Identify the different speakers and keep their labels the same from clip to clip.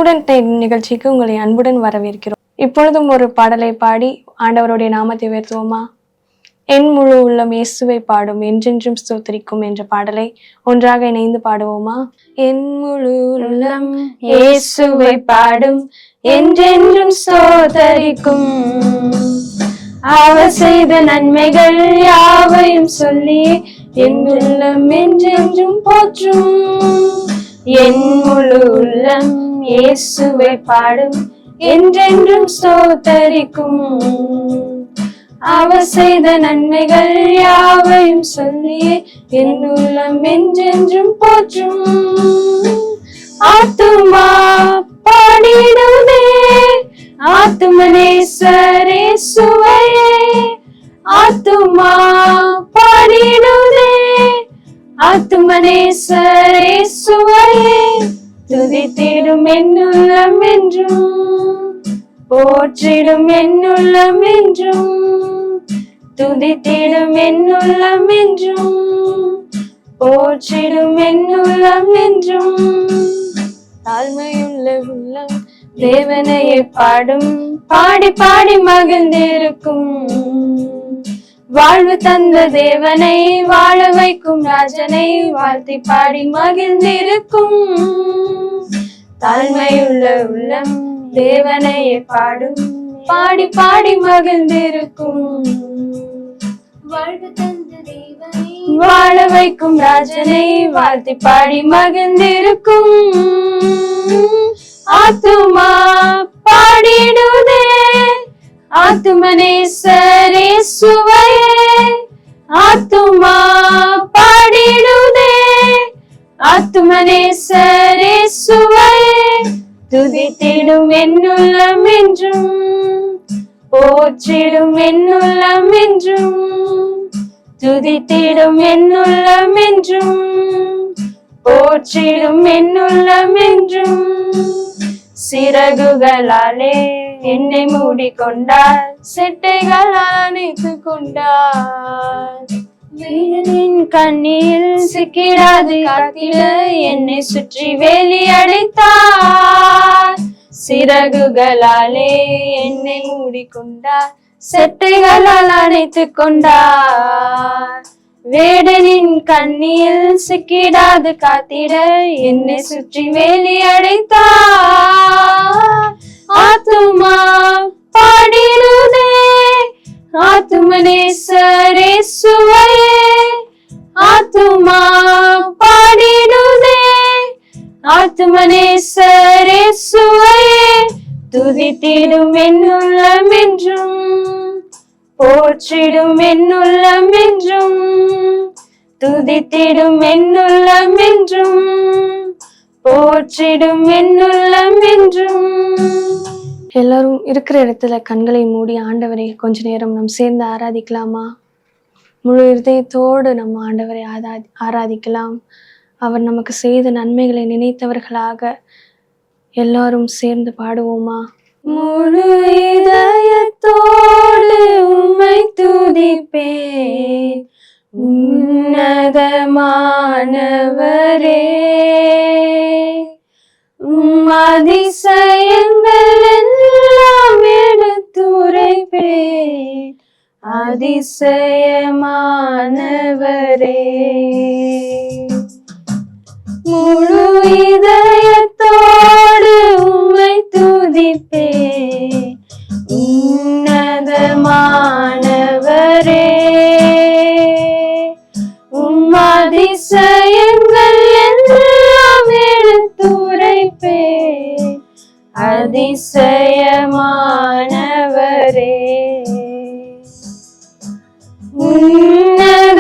Speaker 1: Student time நிகழ்ச்சிக்கு உங்களை அன்புடன் வரவேற்கிறோம். இப்பொழுதும் ஒரு பாடலை பாடி ஆண்டவருடைய நாமத்தை உயர்த்துவோமா? என் முழு உள்ளம் இயேசுவை பாடும் என்றென்றும் ஸ்தோத்திரிக்கும் என்ற பாடலை ஒன்றாக இணைந்து பாடுவோமா? என் முழு உள்ளம் இயேசுவை பாடும் என்றென்றும் ஸ்தோத்திரிக்கும், அவர் செய்த நன்மைகள் யாவையும் சொல்லி என் உள்ளம் என்றென்றும் போற்றும். என் முழு உள்ளம் இயேசுவை பாடும் என்றென்றும் ஸ்தோத்திரிக்கும், அவர் செய்த நன்மைகள் யாவையும் சொல்லி என் உள்ளம் என்றென்றும் போற்றும். ஆத்துமா பாடிடுதே ஆத்துமனேசர் இயேசுவையே, ஆத்துமா பாடிடுதே ஆத்துமனேசர் இயேசுவையே, துதித்திடும் என்னுள்ளம் என்றும் போற்றிடும் என்னுள்ளம் என்றும், துதித்திடும் என்னுள்ளம் என்றும் போற்றிடும் என்னுள்ளம் என்றும். தாழ்மையுள்ள உள்ளம் தேவனையே பாடும், பாடி பாடி மகிழ்ந்திருக்கும், வாழ்வு தந்த தேவனை வாழ வைக்கும் ராஜனை வாழ்த்தி பாடி மகிழ்ந்திருக்கும். தாழ்மையுள்ள உள்ளம் தேவனையே பாடும், பாடி பாடி மகிழ்ந்திருக்கும், வாழ்வு தந்த தேவனை வாழ வைக்கும் ராஜனை வாழ்த்தி பாடி மகிழ்ந்திருக்கும். ஆத்துமா பாடிடுதே ஆத்துமனேசர் இயேசுவையே, ஆத்துமா பாடிடுதே ஆத்துமனேசர் இயேசுவையே, துதித்திடும் என்னுள்ளம் என்றும் போற்றிடும் என்னுள்ளம் என்றும், துதித்திடும் என்னுள்ளம் என்றும் போற்றிடும் என்னுள்ளம் என்றும். சிறகுகளாலே என்னை மூடிக்கொண்டார், செட்டைகள் அணைத்து கொண்டார், வீரனின் கண்ணியில் சிக்கிடாது காத்திட என்னை சுற்றி வேலி அடைத்தார். சிறகுகளாலே என்னை மூடிக்கொண்டார், செட்டைகளால் அணைத்து கொண்டார், வேடனின் கண்ணியில் சிக்கிடாது காத்திட என்னை சுற்றி வேலி அடைத்தார். ஆத்துமா பாடிடுதே ஆத்துமனேசர் இயேசுவையே, ஆத்துமா பாடிடுதே ஆத்துமனேசர் இயேசுவையே, துதித்திடும் என்னுள்ளம் என்றும் போற்றிடும் என்னுள்ளம் என்றும், துதித்திடும் என்னுள்ளம் என்றும் போற்றிடும் என்னுள்ளம் என்றும். எல்லாரும் இருக்கிற இடத்துல கண்களை மூடி ஆண்டவரை கொஞ்ச நேரம் நாம் சேர்ந்து ஆராதிக்கலாமா? முழு இதயத்தோடு நம்ம ஆண்டவரை ஆராதிக்கலாம். அவர் நமக்கு செய்த நன்மைகளை நினைத்தவர்களாக எல்லாரும் சேர்ந்து பாடுவோமா? முழு இதயத்தோடு உம்மை துதிப்பேன் உன்னதமானவரே, அதிசயங்கள் எல்லாம் எடுத்துரைப்பேன் அதிசயமானவரே. முழு இதயத்தோடு உம்மை துதிப்பேன் உன்னதமானவரே, அதிசயங்கள் எல்லாம் எடுத்துரைப்பேன் அதிசயமானவரே. உன்னதமானவரே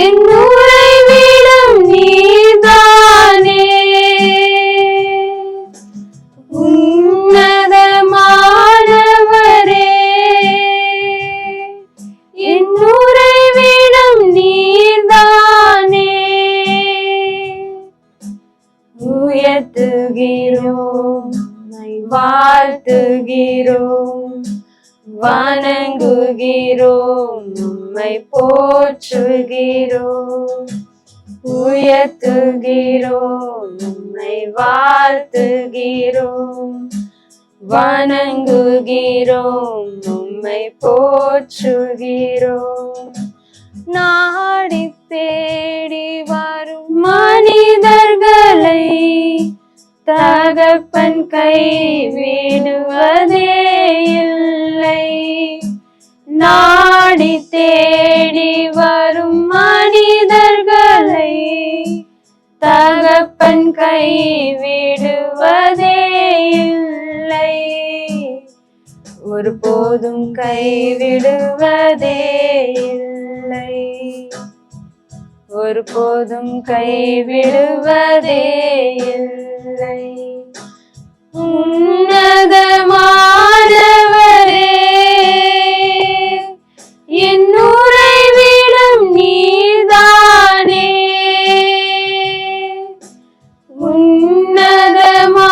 Speaker 1: என் உறைவிடம் நீதானே, உன்னதமானவரே என் உறைவிடம் நீதானே, உயர்த்துகிறோம் வாழ்த்துகிறோம் வணங்குகிறோம் உம்மை போற்றுகிறோம்,
Speaker 2: உயர்த்துகிறோம், உம்மை வாழ்த்துகிறோம், வணங்குகிறோம், உம்மை போற்றுகிறோம். நாடி தேடி வரும் மனிதர்களை தகப்பன் கைவிடுவதே இல்லை. நாடி தேடி வரும் மனிதர்களை தகப்பன் கைவிடுவதே இல்லை. ஒருபோதும் கைவிடுவதே இல்லை. ஒருபோதும் கைவிடுவதே இல்லை. உன்னதமானவரே, என் உறைவிடம் நீதானே. உன்னதமானவரே,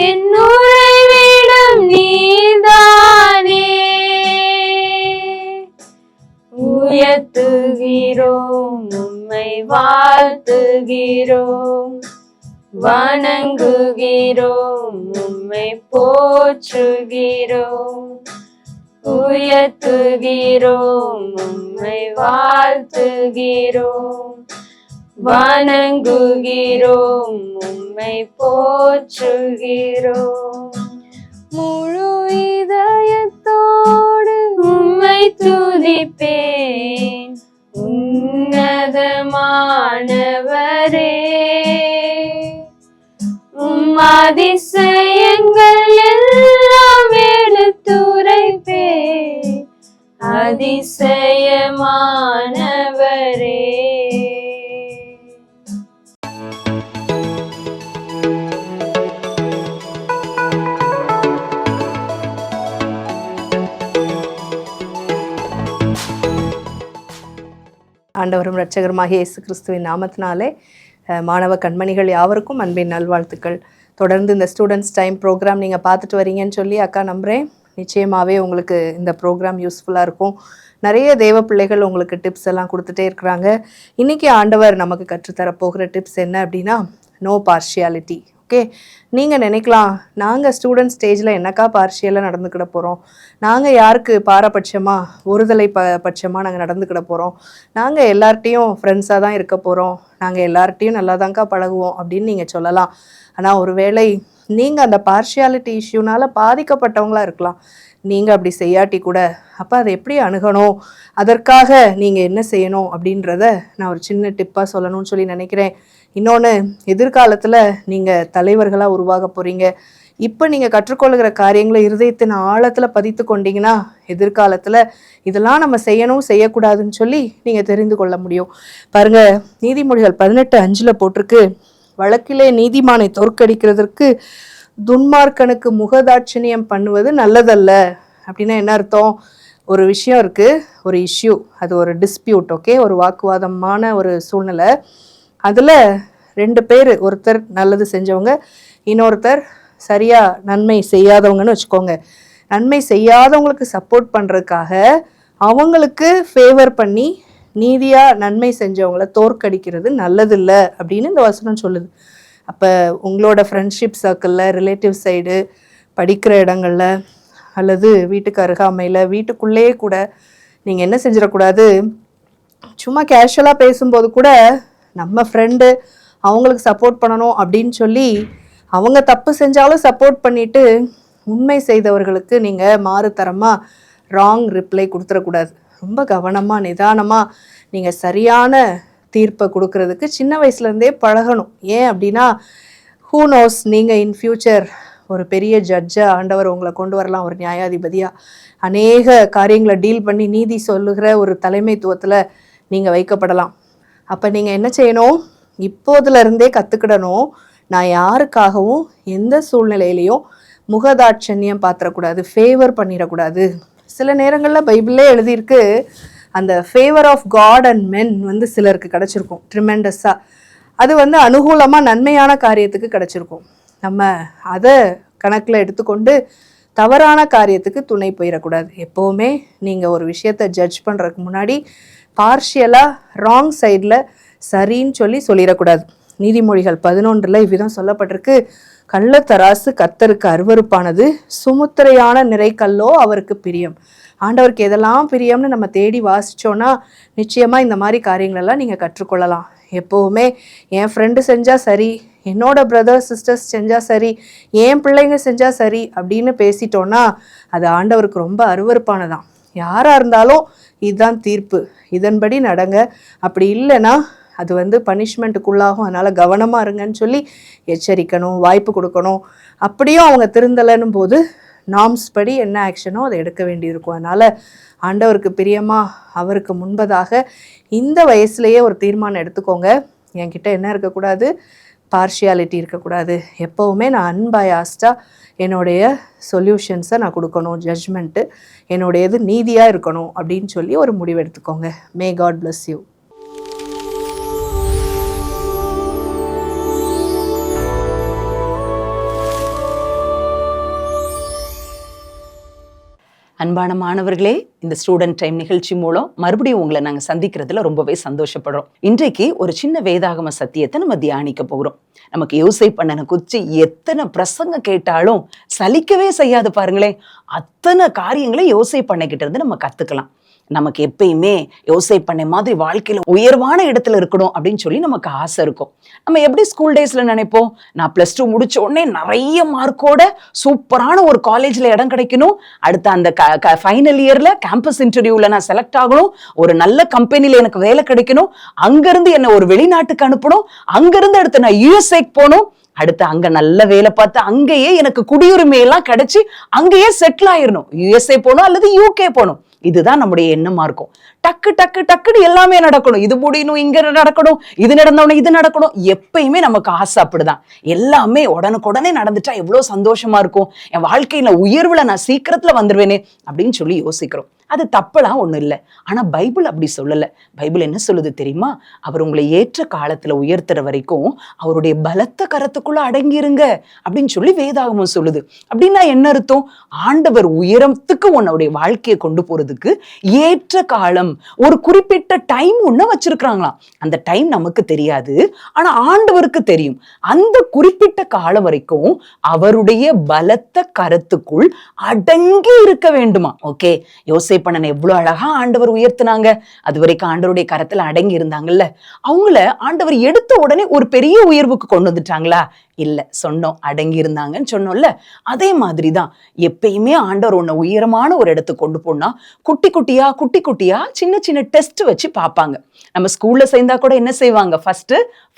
Speaker 2: என் உறைவிடம் நீதானே. உயர்த்துகிறோம், உம்மை வாழ்த்துகிறோம், வணங்குகிறோம், உம்மை போற்றுகிறோம். உயர்த்துகிறோம், உம்மை வாழ்த்துகிறோம், வணங்குகிறோம், உம்மை போற்றுகிறோம். முழு இதயத்தோடு உம்மை துதிப்பேன், உன்னதமானவரே. உம் அதிசயங்கள் எல்லாம் எடுத்துரைப்பேன், அதிசயமானவரே.
Speaker 3: ஆண்டவரும் இரட்சகருமாகிய இயேசு கிறிஸ்துவின் நாமத்தினாலே மாணவ கண்மணிகள் யாவருக்கும் அன்பின் நல்வாழ்த்துக்கள். தொடர்ந்து இந்த ஸ்டூடெண்ட்ஸ் டைம் ப்ரோக்ராம் நீங்கள் பார்த்துட்டு வரீங்கன்னு சொல்லி அக்கா நம்புகிறேன். நிச்சயமாகவே உங்களுக்கு இந்த ப்ரோக்ராம் யூஸ்ஃபுல்லாக இருக்கும். நிறைய தேவ பிள்ளைகள் உங்களுக்கு டிப்ஸ் எல்லாம் கொடுத்துட்டே இருக்கிறாங்க. இன்றைக்கி ஆண்டவர் நமக்கு கற்றுத்தரப்போகிற டிப்ஸ் என்ன அப்படின்னா, நோ பார்ஷியாலிட்டி. ஓகே, நீங்கள் நினைக்கலாம், நாங்கள் ஸ்டூடெண்ட் ஸ்டேஜில் என்னக்கா பார்ஷியலாக நடந்துக்கிட போகிறோம், நாங்கள் யாருக்கு பாரபட்சமாக ஒருதலை பட்சமாக நாங்கள் நடந்துக்கிட போகிறோம், நாங்கள் எல்லார்ட்டையும் ஃப்ரெண்ட்ஸாக தான் இருக்க போகிறோம், நாங்கள் எல்லார்ட்டையும் நல்லா தான்க்கா பழகுவோம் அப்படின்னு நீங்கள் சொல்லலாம். ஆனால் ஒருவேளை நீங்கள் அந்த பார்ஷியாலிட்டி இஷ்யூனால் பாதிக்கப்பட்டவங்களாக இருக்கலாம். நீங்கள் அப்படி செய்யாட்டி கூட அப்போ அதை எப்படி அணுகணும், அதற்காக நீங்கள் என்ன செய்யணும் அப்படின்றத நான் ஒரு சின்ன டிப்பாக சொல்லணும்னு சொல்லி நினைக்கிறேன். இன்னொன்று, எதிர்காலத்தில் நீங்கள் தலைவர்களாக உருவாக போகிறீங்க. இப்போ நீங்கள் கற்றுக்கொள்கிற காரியங்களை இருதயத்தின் ஆழத்தில் பதித்து கொண்டீங்கன்னா எதிர்காலத்தில் இதெல்லாம் நம்ம செய்யணும் செய்யக்கூடாதுன்னு சொல்லி நீங்கள் தெரிந்து கொள்ள முடியும். பாருங்கள், நீதிமொழிகள் 18:5 போட்டிருக்கு, வழக்கிலே நீதிமானை தோற்கடிக்கிறதற்கு துன்மார்க்கனுக்கு முகதாட்சணியம் பண்ணுவது நல்லதல்ல. அப்படின்னா என்ன அர்த்தம்? ஒரு விஷயம் இருக்குது, ஒரு இஷ்யூ, அது ஒரு டிஸ்பியூட், ஓகே, ஒரு வாக்குவாதமான ஒரு சூழ்நிலை. அதில் 2 பேர், ஒருத்தர் நல்லது செஞ்சவங்க, இன்னொருத்தர் சரியாக நன்மை செய்யாதவங்கன்னு வச்சுக்கோங்க. நன்மை செய்யாதவங்களுக்கு சப்போர்ட் பண்ணுறதுக்காக அவங்களுக்கு ஃபேவர் பண்ணி நீதியாக நன்மை செஞ்சவங்கள தோற்கடிக்கிறது நல்லதில்லை அப்படின்னு இந்த வசனம் சொல்லுது. அப்போ உங்களோட ஃப்ரெண்ட்ஷிப் சர்க்கிளில், ரிலேட்டிவ் சைடு, படிக்கிற இடங்களில் அல்லது வீட்டுக்கு அருகாமையில், வீட்டுக்குள்ளேயே கூட நீங்கள் என்ன செஞ்சிடக்கூடாது, சும்மா கேஷுவலாக பேசும்போது கூட நம்ம ஃப்ரெண்டு அவங்களுக்கு சப்போர்ட் பண்ணணும் அப்படின்னு சொல்லி அவங்க தப்பு செஞ்சாலும் சப்போர்ட் பண்ணிவிட்டு உண்மை செய்தவர்களுக்கு நீங்கள் மாறுதரமாக ராங் ரிப்ளை கொடுத்துடக்கூடாது. ரொம்ப கவனமாக நிதானமாக நீங்கள் சரியான தீர்ப்பை கொடுக்கறதுக்கு சின்ன வயசுலேருந்தே பழகணும். ஏன் அப்படின்னா, ஹூ நோஸ், நீங்கள் இன் ஃப்யூச்சர் ஒரு பெரிய ஜட்ஜாக ஆண்டவர் உங்களை கொண்டு வரலாம், ஒரு நியாயாதிபதியாக அநேக காரியங்களை டீல் பண்ணி நீதி சொல்லுகிற ஒரு தலைமைத்துவத்தில் நீங்கள் வைக்கப்படலாம். அப்போ நீங்கள் என்ன செய்யணும், இப்போதுலேருந்தே கற்றுக்கிடணும், நான் யாருக்காகவும் எந்த சூழ்நிலையிலையும் முகதாட்சண்யம் பாத்திரக்கூடாது, ஃபேவர் பண்ணிடக்கூடாது. சில நேரங்களில் பைபிளே எழுதியிருக்கு, அந்த favour of god and men சிலருக்கு கிடச்சிருக்கும் ட்ரிமெண்டஸாக. அது அனுகூலமாக நன்மையான காரியத்துக்கு கிடச்சிருக்கும். நம்ம அதை கணக்கில் எடுத்துக்கொண்டு தவறான காரியத்துக்கு துணை போயிடக்கூடாது. எப்போவுமே நீங்கள் ஒரு விஷயத்தை ஜட்ஜ் பண்ணுறதுக்கு முன்னாடி பார்ஷியலாக ராங் சைடில் சரின்னு சொல்லிடக்கூடாது. நீதிமொழிகள் 11 இவ்விதம் சொல்லப்பட்டிருக்கு, கள்ளத்தராசு கர்த்தருக்கு அருவருப்பானது, சுமுத்திரையான நிறைக்கல்லோ அவருக்கு பிரியம். ஆண்டவருக்கு எதெல்லாம் பிரியம்னு நம்ம தேடி வாசிச்சோன்னா நிச்சயமாக இந்த மாதிரி காரியங்களெல்லாம் நீங்கள் கற்றுக்கொள்ளலாம். எப்போவுமே என் ஃப்ரெண்டு செஞ்சால் சரி, என்னோட பிரதர்ஸ் சிஸ்டர்ஸ் செஞ்சால் சரி, என் பிள்ளைங்க செஞ்சால் சரி அப்படின்னு பேசிட்டோன்னா அது ஆண்டவருக்கு ரொம்ப அருவருப்பானதான். யாராக இருந்தாலும் இதுதான் தீர்ப்பு, இதன்படி நடங்க, அப்படி இல்லைன்னா அது பனிஷ்மெண்ட்டுக்குள்ளாகும். அதனால் கவனமாக இருங்கன்னு சொல்லி எச்சரிக்கணும், வாய்ப்பு கொடுக்கணும். அப்படியும் அவங்க திருந்தலைன்னும் போது நார்ம்ஸ் படி என்ன ஆக்ஷனோ அதை எடுக்க வேண்டியிருக்கும். அதனால் ஆண்டவருக்கு பிரியமாக அவருக்கு முன்பதாக இந்த வயசுலேயே ஒரு தீர்மானம் எடுத்துக்கோங்க. என்கிட்ட என்ன இருக்கக்கூடாது, பார்ஷியாலிட்டி இருக்கக்கூடாது. எப்போவுமே நான் அன்பயாஸ்டாக என்னுடைய சொல்யூஷன்ஸை நான் கொடுக்கணும், ஜட்ஜ்மெண்ட்டு என்னுடையது நீதியாக இருக்கணும் அப்படின்னு சொல்லி ஒரு முடிவு எடுத்துக்கோங்க. May god bless you.
Speaker 4: அன்பான மாணவர்களே, இந்த ஸ்டூடெண்ட் டைம் நிகழ்ச்சி மூலம் மறுபடியும் உங்களை நாங்கள் சந்திக்கிறதுல ரொம்பவே சந்தோஷப்படுறோம். இன்றைக்கு ஒரு சின்ன வேதாகம சத்தியத்தை நம்ம தியானிக்க போகிறோம். நமக்கு யோசேப்பு அண்ணனை குறித்து எத்தனை பிரசங்க கேட்டாலும் சலிக்கவே செய்யாது பாருங்களேன். அத்தனை காரியங்களை யோசேப்பு அண்ணன்கிட்ட இருந்து நம்ம கற்றுக்கலாம். நமக்கு எப்பயுமே யோசேப்பு அண்ணன் மாதிரி வாழ்க்கையில உயர்வான இடத்துல இருக்கணும் அப்படின்னு சொல்லி நமக்கு ஆசை இருக்கும். நம்ம எப்படி ஸ்கூல் டேஸ்ல நினைப்போம், நான் +2 முடிச்ச உடனே நிறைய மார்க்கோட சூப்பரான ஒரு காலேஜ்ல இடம் கிடைக்கணும், அடுத்த அந்த ஃபைனல் இயர்ல கேம்பஸ் இன்டர்வியூல நான் செலக்ட் ஆகணும், ஒரு நல்ல கம்பெனில எனக்கு வேலை கிடைக்கணும், அங்கிருந்து என்ன ஒரு வெளிநாட்டுக்கு அனுப்பணும், அங்கிருந்து அடுத்து நான் யுஎஸ்ஏக்கு போகணும், அடுத்து அங்க நல்ல வேலை பார்த்து அங்கேயே எனக்கு குடியுரிமை எல்லாம் கிடைச்சி அங்கேயே செட்டில் ஆயிரணும், யுஎஸ்ஏ போகணும் அல்லது யூகே போகணும். இதுதான் நம்முடைய எண்ணமா இருக்கும். டக்கு டக்கு டக்குன்னு எல்லாமே நடக்கணும், இது முடியணும், இங்க நடக்கணும், இது நடந்தவன இது நடக்கணும். எப்பயுமே நமக்கு ஆசை அப்படிதான். எல்லாமே உடனுக்குடனே நடந்துட்டா எவ்வளவு சந்தோஷமா இருக்கும், என் வாழ்க்கையில உயர்வுல நான் சீக்கிரத்துல வந்துருவேனே அப்படின்னு சொல்லி யோசிக்கிறோம். அது தப்பெல்லாம் ஒண்ணும் இல்லை. ஆனா பைபிள் அப்படி சொல்லல. பைபிள் என்ன சொல்லுது தெரியுமா? அவர் உங்களை ஏற்ற காலத்துல உயர்த்துற வரைக்கும் அவருடைய பலத்த கரத்துக்குள்ள அடங்கிருங்க அப்படின்னு சொல்லி வேதாகமம் சொல்லுது. அப்படின்னா என்ன அர்த்தம்? ஆண்டவர் உயரத்துக்கு உன்னுடைய வாழ்க்கையை கொண்டு போறதுக்கு ஏற்ற காலம், ஒரு குறிப்பிட்ட டைம் ஒண்ணு வச்சிருக்கிறாங்களாம். அந்த டைம் நமக்கு தெரியாது, ஆனா ஆண்டவருக்கு தெரியும். அந்த குறிப்பிட்ட காலம் வரைக்கும் அவருடைய பலத்த கரத்துக்குள் அடங்கி இருக்க வேண்டுமா. ஓகே, யோசேப்பு அண்ணனை எவ்வளவு அழகா ஆண்டவர் உயர்த்தினாங்க. அது வரைக்கும் ஆண்டவருடைய கரத்துல அடங்கி இருந்தாங்கல்ல, அவங்கள ஆண்டவர் எடுத்த உடனே ஒரு பெரிய உயர்வுக்கு கொண்டு வந்துட்டாங்களா? இல்ல, சொன்னோம் அடங்கி இருந்தாங்கன்னு சொன்னோம்ல. அதே மாதிரிதான் எப்பயுமே ஆண்டவர் உன்னை உயரமான ஒரு இடத்துக்கு கொண்டு போனா குட்டி குட்டியா சின்ன சின்ன டெஸ்ட் வச்சு பார்ப்பாங்க. நம்ம ஸ்கூல்ல சேர்ந்தா கூட என்ன செய்வாங்க,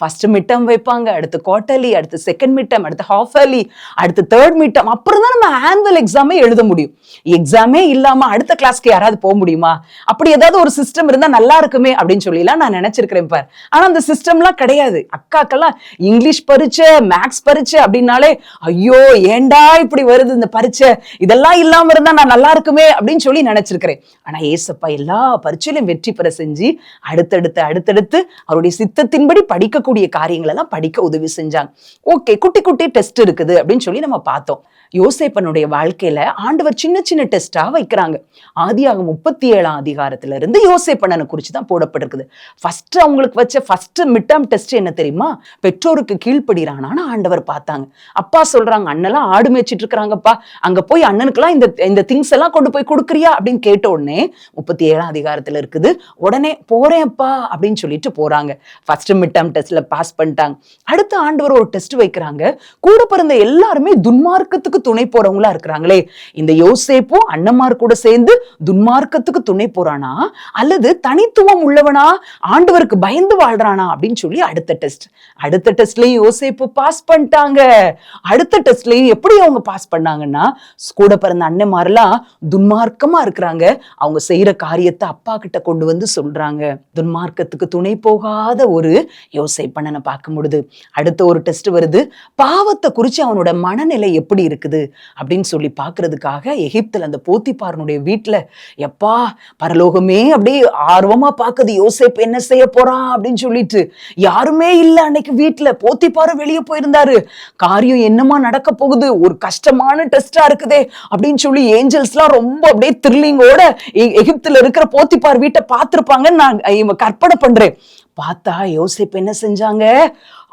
Speaker 4: ஃபர்ஸ்ட் மிட்டம் வைப்பாங்க, அடுத்து குவார்டர்லி, அடுத்து செகண்ட் மிட்டம், அடுத்து ஹாஃப் இயர்லி, அடுத்து தேர்ட் மிட்டம். அப்புறம் தான் நம்ம ஆனுவல் எக்ஸாமே எழுத முடியும். எக்ஸாமே இல்லாம அடுத்த கிளாஸ்க்கு யாராவது போக முடியுமா? அப்படி ஏதாவது ஒரு சிஸ்டம் இருந்தா நல்லா இருக்குமே அப்படின்னு சொல்லிலாம் நான் நினைச்சிருக்கிறேன் பார். ஆனா அந்த சிஸ்டம்லாம் கிடையாது. அக்காக்கெல்லாம் இங்கிலீஷ் பரீட்சை, மேக்ஸ் பரீட்சை அப்படின்னாலே ஐயோ ஏண்டா இப்படி வருது இந்த பரீட்சை, இதெல்லாம் இல்லாம இருந்தா நான் நல்லா இருக்குமே அப்படின்னு சொல்லி நினைச்சிருக்கிறேன். ஆனா ஏசப்பா எல்லா பரீட்சையிலும் வெற்றி பெற செஞ்சு அடுத்தடுத்து அவருடைய சித்தத்தின்படி படிக்கக்கூடிய காரியங்கள் எல்லாம் படிக்க உதவி செஞ்சாங்க. ஓகே, குட்டி டெஸ்ட் இருக்குது அப்படின்னு சொல்லி நம்ம பார்த்தோம். யோசேப்பனுடைய வாழ்க்கையில ஆண்டவர் சின்ன சின்ன டெஸ்டா வைக்கிறாங்க. ஆதியாகமம் 37ஆம் அதிகாரத்துல இருந்து யோசேப்பண்ணனை குறிச்சு தான் போடப்பட்டிருக்குது. ஃபர்ஸ்ட் அவங்களுக்கு வச்ச ஃபர்ஸ்ட் மிட்டம் டெஸ்ட் என்ன தெரியுமா? பெற்றோருக்கு கீழ்ப்படுகிறானான்னு ஆண்டவர் பார்த்தாங்க. அப்பா சொல்றாங்க, அண்ணெல்லாம் ஆடு மேய்ச்சிட்டு இருக்கிறாங்கப்பா, அங்க போய் அண்ணனுக்கெல்லாம் இந்த திங்ஸ் எல்லாம் கொண்டு போய் கொடுக்குறியா அப்படின்னு கேட்ட உடனே 37ஆம் அதிகாரத்துல இருக்குது, உடனே போறேன்ப்பா அப்படின்னு சொல்லிட்டு போறாங்க. ஃபர்ஸ்ட் மிட்டம் டெஸ்ட்ல பாஸ் பண்ணிட்டாங்க. அடுத்து ஆண்டவர் ஒரு டெஸ்ட் வைக்கிறாங்க. கூட பிறந்த எல்லாருமே துன்மார்க்கத்துக்கு துணை போறவங்களா இருக்கிறாங்களே, இந்த யோசேப்பும் அண்ணன்மார் கூட சேர்ந்து துன்மார்க்கத்துக்கு துணை போறானா அல்லது தனித்துவம் உள்ளவனா ஆண்டவருக்கு பயந்து வாழ்றானா அப்படின்னு சொல்லி அடுத்த டெஸ்ட்லயும் யோசேப்பு பாஸ் பண்ணிட்டாங்க. அடுத்த டெஸ்ட்லயும் எப்படி அவங்க பாஸ் பண்ணாங்கன்னா, கூட பிறந்த அண்ணன்மாரெல்லாம் துன்மார்க்கமா இருக்கிறாங்க, அவங்க செய்யற காரியத்தை அப்பா கிட்ட கொண்டு வந்து சொல்றாங்க. துன்மார்க்கத்துக்கு துணை போகாத ஒரு யோசேப்பு. பண்ணனை பார்க்கும் பொழுது அடுத்த ஒரு டெஸ்ட் வருது. பாவத்தை குறித்து அவனோட மனநிலை எப்படி இருக்குது அப்படின்னு சொல்லி பார்க்கறதுக்காக எகிப்தில் அந்த போத்திபாரனுடைய வீட்டில் எப்பா பரலோகமே அப்படியே ஆர்வமா பார்க்குது, யோசேப்பு என்ன செய்ய போறான் அப்படின்னு சொல்லிட்டு. யாருமே இல்லை அன்னைக்கு வீட்டில், போத்திபாரும் வெளியே போயிருந்தாரு. காரியம் என்னமா நடக்க போகுது, ஒரு கஷ்டமான டெஸ்டா இருக்குதே அப்படின்னு சொல்லி ஏஞ்சல்ஸ்லாம் ரொம்ப அப்படியே த்ரில்லிங்கோட எகிப்துல இருக்கிற போத்திபார் வீட்டை பார்த்திருப்பாங்கன்னு நான் கற்பனை பண்றேன். பார்த்தா யோசேப்பு என்ன செஞ்சாங்க,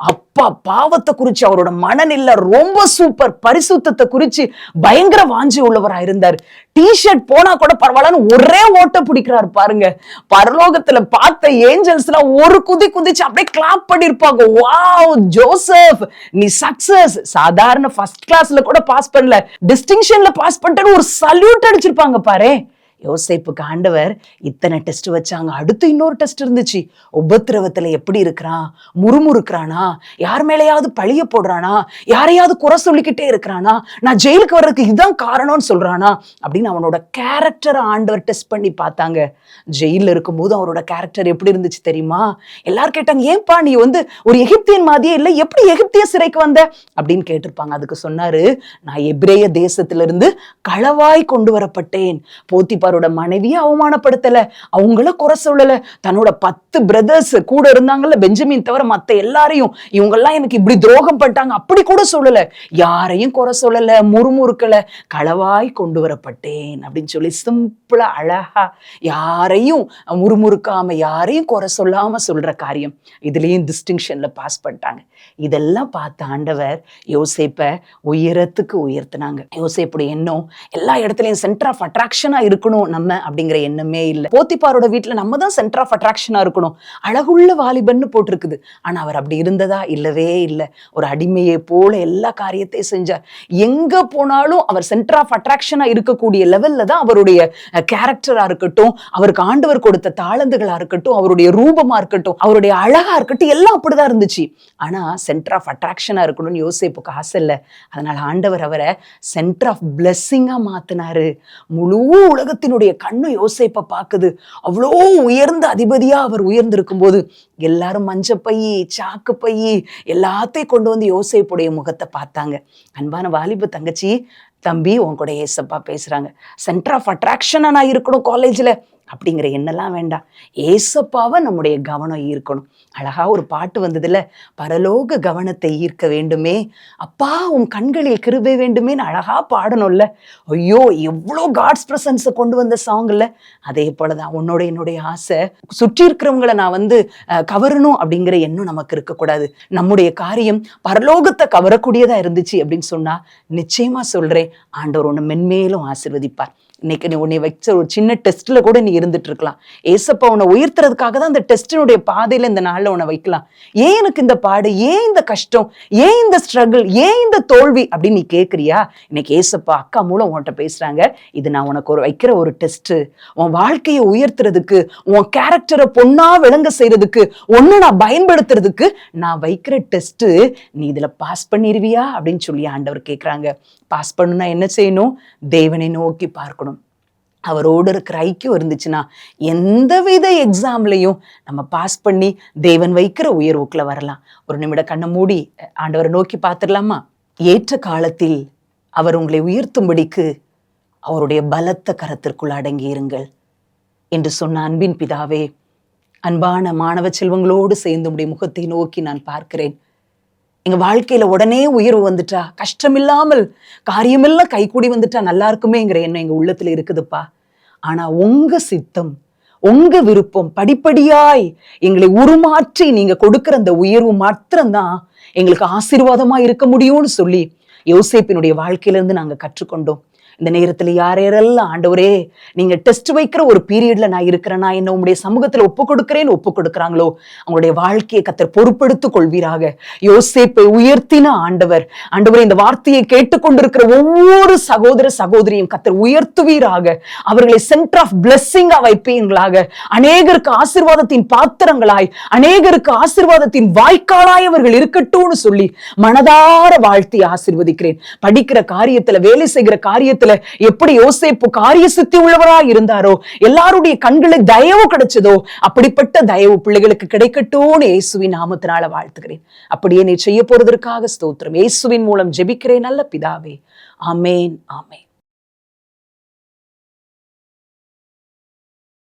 Speaker 4: அப்பா பாவத்தை குறிச்சு அவரோட மனநிலை ரொம்ப சூப்பர், பரிசுத்தத்தை குறிச்சு பயங்கர வாஞ்சி உள்ளவரா இருந்தார். டிஷர்ட் போனா கூட பரவாயில்லன்னு ஒரே ஓட்ட பிடிக்கிறாரு பாருங்க. பரலோகத்துல பார்த்த ஏஞ்சல்ஸ் எல்லாம் ஒரு குதி குதிச்சு அப்படியே கிளாப் பண்ணிருப்பாங்க. வாவ் ஜோசப் நீ சக்சஸ், சாதாரண ஃபர்ஸ்ட் கிளாஸ்ல கூட பாஸ் பண்ணல, டிஸ்டிங்ஷன்ல பாஸ் பண்ணிட்டு ஒரு சல்யூட் அடிச்சிருப்பாங்க பாரு. யோசேப்புக்கு ஆண்டவர் இத்தனை டெஸ்ட் வச்சாங்க. அடுத்து இன்னொரு டெஸ்ட் இருந்துச்சு. உபத்திரவத்துல எப்படி இருக்கிறான், முறுமுறுக்கிறானா, யார் மேலேயாவது பழிய போடுறானா, யாரையாவது குறை சொல்லிக்கிட்டே இருக்கிறானா, நான் ஜெயிலுக்கு வர்றதுக்கு இதுதான் காரணம்னு சொல்றானா அப்படின்னு அவனோட கேரக்டரை ஆண்டவர் டெஸ்ட் பண்ணி பார்த்தாங்க. ஜெயில இருக்கும்போது அவரோட கேரக்டர் எப்படி இருந்துச்சு தெரியுமா? எல்லாரும் கேட்டாங்க, ஏன்பா நீ ஒரு எகிப்தியன் மாதிரியே இல்லை, எப்படி எகிப்திய சிறைக்கு வந்த அப்படின்னு கேட்டிருப்பாங்க. அதுக்கு சொன்னாரு, நான் எபிரேய தேசத்திலிருந்து களவாய் கொண்டு வரப்பட்டேன். போத்திபாரோட மனைவியை அவமானப்படுத்தல, அவங்கள குறை சொல்லல, தன்னோட 10 பிரதர்ஸ் கூட இருந்தாங்கல்ல பெஞ்சமின் தவிர மத்த எல்லாரையும், இவங்கெல்லாம் எனக்கு இப்படி துரோகம் பண்ணிட்டாங்க அப்படி கூட சொல்லல, யாரையும் குறை சொல்லல, முறுமுறுக்கல, களவாய் கொண்டு வரப்பட்டேன் அப்படின்னு சொல்லி சிம்பிளா அழகா யாரையும் முறுமுறுக்காம யாரையும் குறை சொல்லாம சொல்ற காரியம். இதுலயும் டிஸ்டிங்ஷன்ல பாஸ் பண்ணிட்டாங்க. இதெல்லாம் பார்த்த ஆண்டவர் யோசேப்பை உயரத்துக்கு உயர்த்தினாங்க. யோசேப்புடைய எண்ணம் எல்லா இடத்துலயும் சென்டர் ஆஃப் அட்ராக்ஷனா இருக்கணும் நம்ம அப்படிங்கிற எண்ணமே இல்லை. போத்திபாரோட வீட்டுல நம்ம தான் சென்டர் ஆஃப் அட்ராக்ஷனா இருக்கணும், அழகுள்ள வாலிபன்னு போட்டிருக்குது. ஆனா அவர் அப்படி இருந்ததா? இல்லவே இல்லை. ஒரு அடிமையை போல எல்லா காரியத்தையும் செஞ்சார். எங்க போனாலும் அவர் சென்டர் ஆஃப் அட்ராக்ஷனா இருக்கக்கூடிய லெவல்ல தான் அவருடைய கேரக்டரா இருக்கட்டும், அவருக்கு ஆண்டவர் கொடுத்த தாளந்துகளா இருக்கட்டும், அவருடைய ரூபமா இருக்கட்டும், அவருடைய அழகா இருக்கட்டும், எல்லாம் அப்படிதான் இருந்துச்சு. ஆனா சென்டர் ஆஃப் அட்ராக்ஷனா இருக்கணும்னு யோசேப்புக்கு ஆசை இல்லை. அதனால ஆண்டவர் அவரை சென்டர் ஆஃப் பிளெஸ்ஸிங்கா மாத்தினாரு. முழு உலகத்தினுடைய கண்ணு யோசேப்பை பார்க்குது. அவ்வளோ உயர்ந்த அதிபதியா அவர் உயர்ந்திருக்கும் போது எல்லாரும் மஞ்சப்பை, சாக்கு பை எல்லாத்தையும் கொண்டு வந்து யோசேப்புடைய முகத்தை பார்த்தாங்க. அன்பான வாலிப தங்கச்சி, தம்பி, உன் கூட ஏசப்பா பேசுறாங்க. சென்டர் ஆஃப் அட்ராக்ஷனா நான் இருக்கணும் காலேஜ்ல அப்படிங்கிற எண்ணெல்லாம் வேண்டாம். ஏசப்பாவை நம்முடைய கவனம் ஈர்க்கணும். அழகா ஒரு பாட்டு வந்ததுல, பரலோக கவனத்தை ஈர்க்க வேண்டுமே அப்பா உன் கண்களில் கிருபை வேண்டுமேன்னு அழகா பாடணும்ல. ஐயோ எவ்வளோ காட்ஸ் பிரசன்ஸை கொண்டு வந்த சாங் இல்ல. அதே போலதான் என்னுடைய ஆசை, சுற்றி இருக்கிறவங்களை நான் கவரணும் அப்படிங்கிற எண்ணம் நமக்கு இருக்கக்கூடாது. நம்முடைய காரியம் பரலோகத்தை கவரக்கூடியதா இருந்துச்சு அப்படின்னு சொன்னா நிச்சயமா சொல்றேன், ஆண்டவர் உன்னை மென்மேலும் ஆசீர்வதிப்பார். இன்னைக்கு நீ உன்னை வச்ச ஒரு சின்ன டெஸ்ட்ல கூட நீ இருந்துட்டு இருக்கலாம். ஏசப்பா உன்னை உயர்த்துறதுக்காக தான் அந்த டெஸ்டினுடைய பாதையில இந்த நாள்ல உன்னை வைக்கலாம். ஏன் எனக்கு இந்த பாடு, ஏன் இந்த கஷ்டம், ஏன் இந்த ஸ்ட்ரகிள், ஏன் இந்த தோல்வி அப்படின்னு நீ கேட்குறியா? இன்னைக்கு ஏசப்பா அக்கா மூலம் உன்கிட்ட பேசுறாங்க. இது நான் உனக்கு வைக்கிற ஒரு டெஸ்ட். உன் வாழ்க்கையை உயர்த்துறதுக்கு, உன் கேரக்டரை பொண்ணா விளங்க செய்யறதுக்கு, ஒன்னு நான் பயன்படுத்துறதுக்கு நான் வைக்கிற டெஸ்ட். நீ இதுல பாஸ் பண்ணிருவியா அப்படின்னு சொல்லி ஆண்டவர் கேட்கிறாங்க. பாஸ் பண்ணுனா என்ன செய்யணும்? தேவனை நோக்கி பார்க்கணும். அவரோடு இருக்கிற ஐக்கியம் இருந்துச்சுன்னா எந்தவித எக்ஸாம்லையும் நம்ம பாஸ் பண்ணி தேவன் வைக்கிற உயர்வுக்குள்ள வரலாம். ஒரு நிமிடம் கண்ணை மூடி ஆண்டவரை நோக்கி பார்த்துடலாமா? ஏற்ற காலத்தில் அவர் உங்களை உயர்த்தும்படிக்கு அவருடைய பலத்த கரத்திற்குள் அடங்கி இருங்கள் என்று சொன்ன அன்பின் பிதாவே, அன்பான மாணவ செல்வங்களோடு சேர்ந்து உடைய முகத்தை நோக்கி நான் பார்க்கிறேன். எங்க வாழ்க்கையில உடனே உயர்வு வந்துட்டா, கஷ்டம் இல்லாமல் காரியமெல்லாம் கைகூடி வந்துட்டா நல்லா இருக்குமேங்கிற எண்ணம் எங்க உள்ளத்துல இருக்குதுப்பா. ஆனா உங்க சித்தம், உங்க விருப்பம் படிப்படியாய் எங்களை உருமாற்றி நீங்க கொடுக்கிற அந்த உயர்வு மாத்திரம்தான் எங்களுக்கு ஆசீர்வாதமா இருக்க முடியும்னு சொல்லி யோசேப்பினுடைய வாழ்க்கையிலிருந்து நாங்க கற்றுக்கொண்டோம். இந்த நேரத்துல யாரெல்லாம் ஆண்டவரே நீங்க டெஸ்ட் வைக்கிற ஒரு பீரியட்ல நான் இருக்கிறேன்னா, என்ன உங்களுடைய சமூகத்துல ஒப்பு கொடுக்குறாங்களோ அவங்களுடைய வாழ்க்கையை கர்த்தர் பொறுப்பெடுத்துக் கொள்வீராக. யோசேப்பை உயர்த்தின ஆண்டவரே இந்த வார்த்தையை கேட்டுக்கொண்டிருக்கிற ஒவ்வொரு சகோதர சகோதரியும் கர்த்தர் உயர்த்துவீராக. அவர்களை சென்டர் ஆஃப் பிளெஸிங்கா வைப்பீங்களாக. அநேகருக்கு ஆசீர்வாதத்தின் பாத்திரங்களாய், அநேகருக்கு ஆசீர்வாதத்தின் வாய்க்காலாய் அவர்கள் இருக்கட்டும்னு சொல்லி மனதார வாழ்த்தி ஆசீர்வதிக்கிறேன். படிக்கிற காரியத்துல, வேலை செய்கிற காரியத்துல குடும்பத்துல எப்படி யோசேப்பு காரிய சித்தி உள்ளவரா இருந்தாரோ, எல்லாருடைய கண்களுக்கு தயவு கிடைச்சதோ, அப்படிப்பட்ட தயவு பிள்ளைகளுக்கு கிடைக்கட்டும்னு இயேசுவின் நாமத்தினால வாழ்த்துகிறேன். அப்படியே நீ செய்ய போறதற்காக ஸ்தோத்திரம். இயேசுவின் மூலம் ஜெபிக்கிறேன் நல்ல பிதாவே. ஆமேன், ஆமேன்.